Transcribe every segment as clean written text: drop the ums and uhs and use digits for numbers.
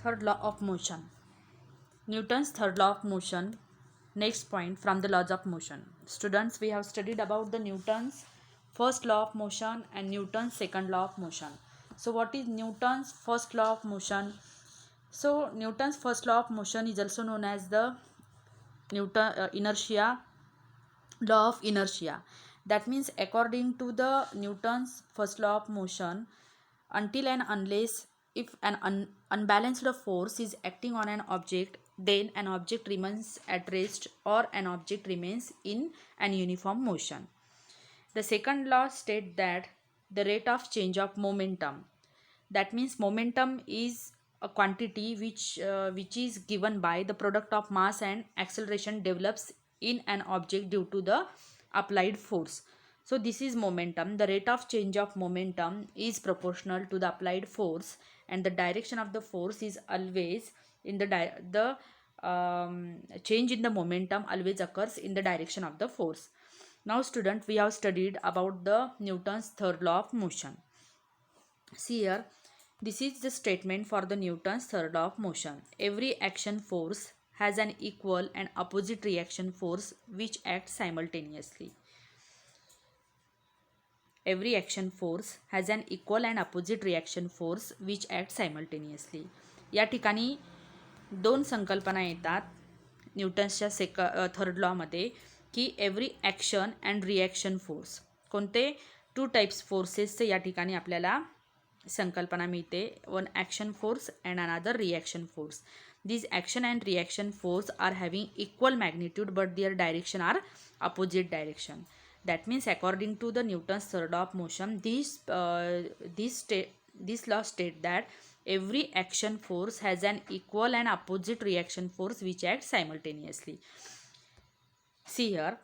Third law of motion. Newton's third law of motion. Next point from the laws of motion. Students, we have studied about the Newton's first law of motion and Newton's second law of motion. So what is Newton's first law of motion? So Newton's first law of motion is also known as the law of inertia. That means according to the Newton's first law of motion, until and unless if an unbalanced force is acting on an object, then an object remains at rest or an object remains in an uniform motion. The second law states that the rate of change of momentum. That means momentum is a quantity which is given by the product of mass and acceleration develops in an object due to the applied force. So this is momentum. The rate of change of momentum is proportional to the applied force, and the direction of the force is always in the change in the momentum always occurs in the direction of the force. Now student, we have studied about the Newton's third law of motion. See here, this is the statement for the Newton's third law of motion. Every action force has an equal and opposite reaction force which act simultaneously. Every action force has an equal and opposite reaction force which act simultaneously. या ठिकाणी दोन संकल्पना येतात न्यूटन्सच्या third लॉमध्ये की every action and reaction force. कोणते two types फोर्सेसचं या ठिकाणी आपल्याला संकल्पना मिळते. One action force and another reaction force. These action and reaction force are having equal magnitude but their direction are opposite direction. That means according to the Newton's third law of motion, this law state that every action force has an equal and opposite reaction force which act simultaneously. See here,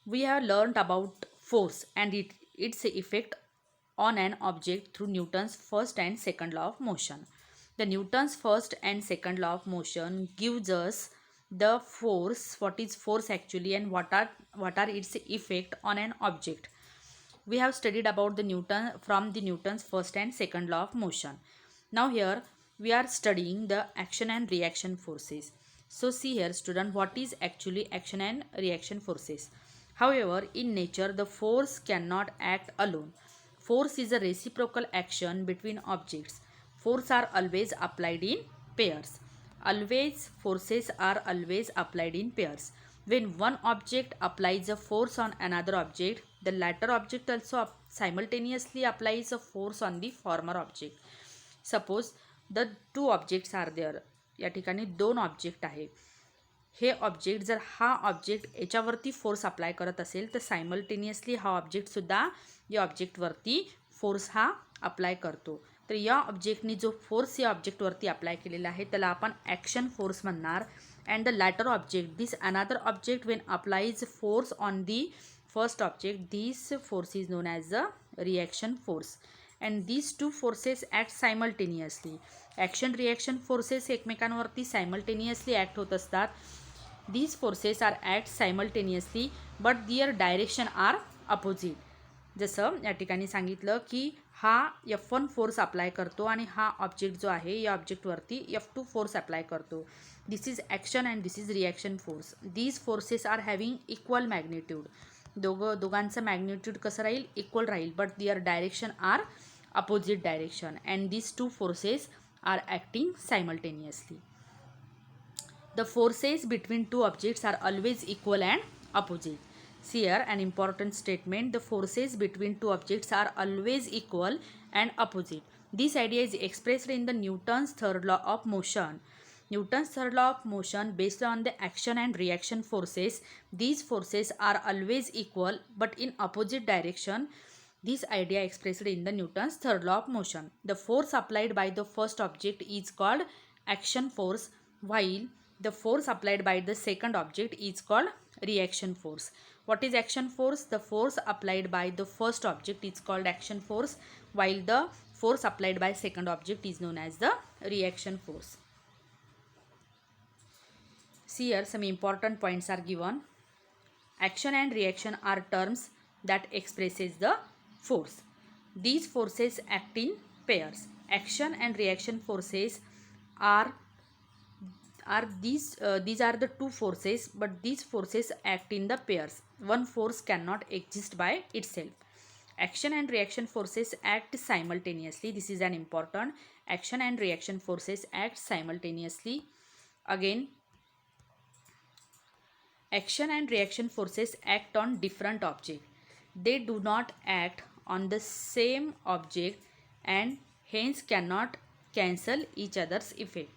we have learned about force and its effect on an object through Newton's first and second law of motion. The Newton's first and second law of motion gives us the force, what is force actually, and what are its effect on an object. We have studied about the Newton's first and second law of motion. Now here we are studying the action and reaction forces. So see here student, what is actually action and reaction forces. However, in nature the force cannot act alone. Force is a reciprocal action between objects. Force are always applied in pairs. Forces are always applied in pairs. When one object applies a force on another object, the latter object also simultaneously applies a force on the former object. Suppose the two objects are there. या ठिकाणी दोन object आहे. हे object जर हा object याच्यावरती force apply करत असेल तर सायमल्टेनियसली हा ऑब्जेक्टसुद्धा या ऑब्जेक्टवरती फोर्स हा अप्लाय करतो. तर या ऑब्जेक्टनी जो फोर्स या ऑब्जेक्टवरती अप्लाय केलेला आहे त्याला आपण ॲक्शन फोर्स म्हणणार. And the latter object, this another object when applies force on the first object, this force is known as a reaction force. And these two forces act simultaneously. Action reaction forces एकमेकांवरती simultaneously act होत असतात. These forces are act simultaneously but their direction are opposite. जसं या ठिकाणी सांगितलं की हा F1 force apply करतो आणि हा ऑब्जेक्ट जो आहे या ऑब्जेक्टवरती F2 फोर्स अप्लाय करतो. This is action and this is reaction force. These forces are having equal magnitude. दोघांचं मॅग्निट्यूड कसं राहील, इक्वल राहील, but their direction are opposite direction and these two forces are acting simultaneously. The forces between two objects are always equal and opposite. See here an important statement. The forces between two objects are always equal and opposite. This idea is expressed in the Newton's third law of motion. Newton's third law of motion based on the action and reaction forces. These forces are always equal but in opposite direction. This idea expressed in the Newton's third law of motion. The force applied by the first object is called action force, while the force applied by the second object is called reaction force. What is action force? The force applied by the first object is called action force, while the force applied by second object is known as the reaction force. See here some important points are given. Action and reaction are terms that expresses the force. These forces act in pairs. Action and reaction forces are these are the two forces, but these forces act in the pairs. One force cannot exist by itself. Action and reaction forces act simultaneously. This is an important. Action and reaction forces act simultaneously. Again, action and reaction forces act on different objects. They do not act on the same object and hence cannot cancel each other's effect.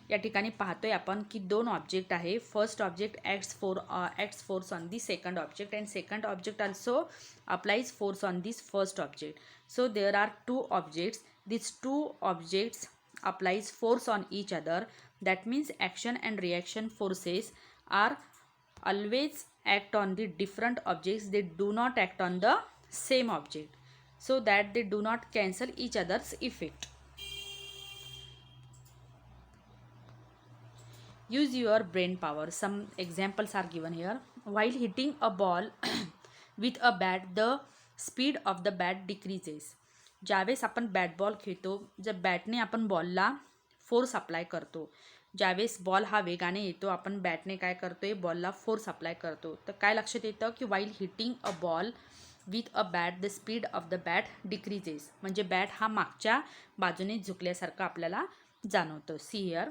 या ठिकाणी पाहतोय आपण की दोन object आहे. First object acts force on the second object and second object also applies force on this first object. So there are two objects. These two objects applies force on each other. That means action and reaction forces are always act on the different objects. They do not act on the same object, so that they do not cancel each other's effect. Use your brain power. Some examples are given here. While hitting a ball with a bat, the speed of the bat decreases. ज्यावेळेस आपण bat ball खेळतो, जर बॅटने आपण बॉलला force apply करतो, ज्यावेळेस ball हा वेगाने येतो, आपण बॅटने काय करतोय, बॉलला फोर्स अप्लाय करतो. तर काय लक्षात येतं की while hitting a ball with a bat the speed of the bat decreases. म्हणजे बॅट हा मागच्या बाजूने झुकल्यासारखं आपल्याला जाणवतं. See here.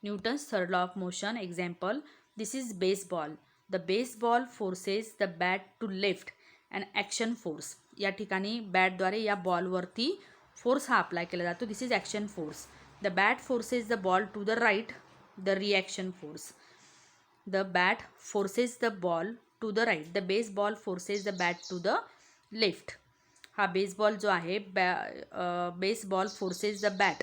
Newton's third law of motion. Example, this is baseball. The baseball forces the bat to lift, an action force. या ठिकाणी बॅटद्वारे या बॉलवरती फोर्स हा अप्लाय केला जातो. This is action force. The bat forces the ball to the right, the reaction force. The bat forces the ball to the right. The baseball forces the bat to the left. हा baseball जो आहे, baseball forces the bat.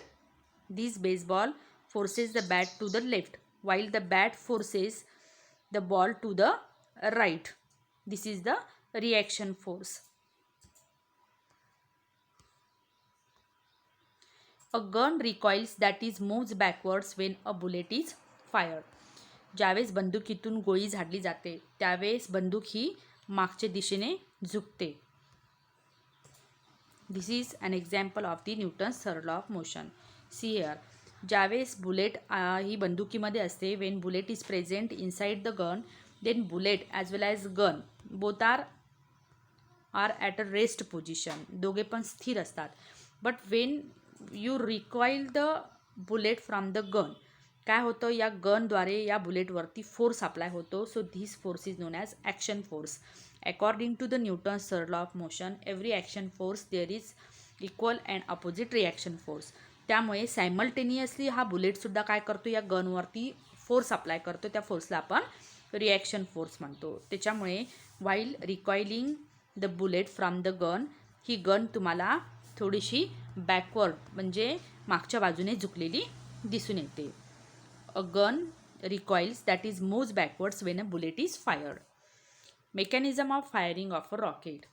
This baseball forces the bat to the left, while the bat forces the ball to the right. This is the reaction force. A gun recoils, that is moves backwards when a bullet is fired. ज्यावेळेस बंदुकीतून गोळी झाडली जाते, त्यावेळेस बंदूक ही मागच्या दिशेने झुकते. This is an example of the Newton's third law of motion. See here. ज्यावेळेस bullet ही बंदुकीमध्ये असते, when bullet is present inside the gun, then bullet as well as gun both are at a rest position. दोघे पण स्थिर असतात. But when you recoil the bullet from the gun, काय होतं, या गनद्वारे या बुलेटवरती फोर्स अप्लाय होतो. So this force is known as action force. According to the Newton's third law of motion, every action force there is equal and opposite reaction force. त्यामुळे simultaneously हा बुलेटसुद्धा काय करतो, या गनवरती फोर्स अप्लाय करतो. त्या फोर्सला आपण reaction force म्हणतो. त्याच्यामुळे while recoiling the bullet from the gun, ही गन तुम्हाला थोडीशी बॅकवर्ड म्हणजे मागच्या बाजूने झुकलेली दिसून येते. A gun recoils, that is moves backwards when a bullet is fired. Mechanism of firing of a rocket.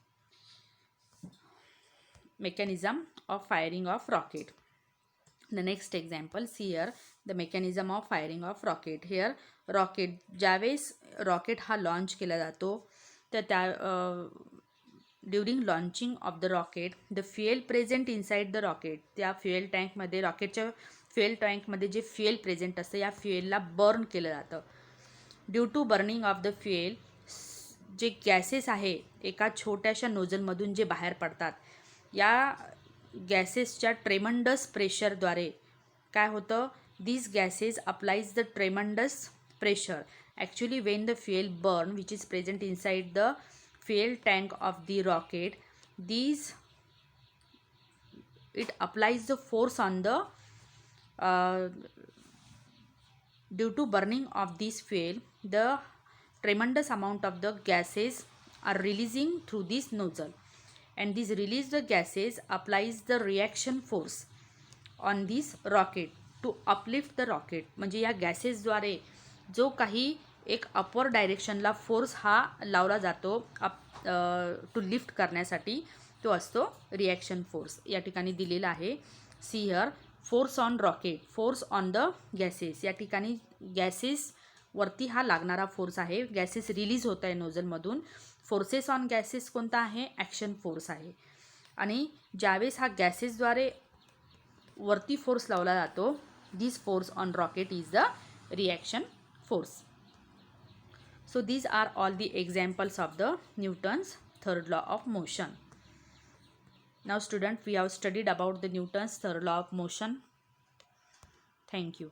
Mechanism of firing of rocket. The next example, see here the mechanism of firing of rocket. Here rocket, ज्यावेळेस rocket हा launch केला जातो, तर त्या during launching of the rocket, the fuel present inside the rocket, त्या fuel टँकमध्ये, रॉकेटच्या fuel टँकमध्ये जे fuel present असतं, या फ्युएलला बर्न केलं जातं. Due to burning of the fuel, जे गॅसेस आहे एका छोट्याशा नोझलमधून जे बाहेर पडतात, या गॅसेसच्या ट्रेमंडस प्रेशरद्वारे काय होतं, these gases applies the tremendous pressure. Actually, when the fuel burn, which is present inside the fuel tank of the rocket, it applies the force on the due to burning of this fuel, the tremendous amount of the gases are releasing through this nozzle, and this released gases applies the reaction force on this rocket to uplift the rocket. म्हणजे या गॅसेसद्वारे जो काही एक अपवर डायरेक्शनला force हा लावला जातो to lift करण्यासाठी, तो असतो रिॲक्शन फोर्स. या ठिकाणी दिलेला आहे. See here, force on rocket, force on the gases. या ठिकाणी गॅसेस वरती हा लागणारा फोर्स आहे, गॅसेस रिलीज होत आहे नोझलमधून. फोर्सेस ऑन गॅसेस कोणता आहे, ॲक्शन फोर्स आहे. आणि ज्यावेळेस हा गॅसेसद्वारे वरती फोर्स लावला जातो, this force on rocket is the reaction force. So these are all the examples of the Newton's third law of motion. Now student, we have studied about the Newton's third law of motion. Thank you.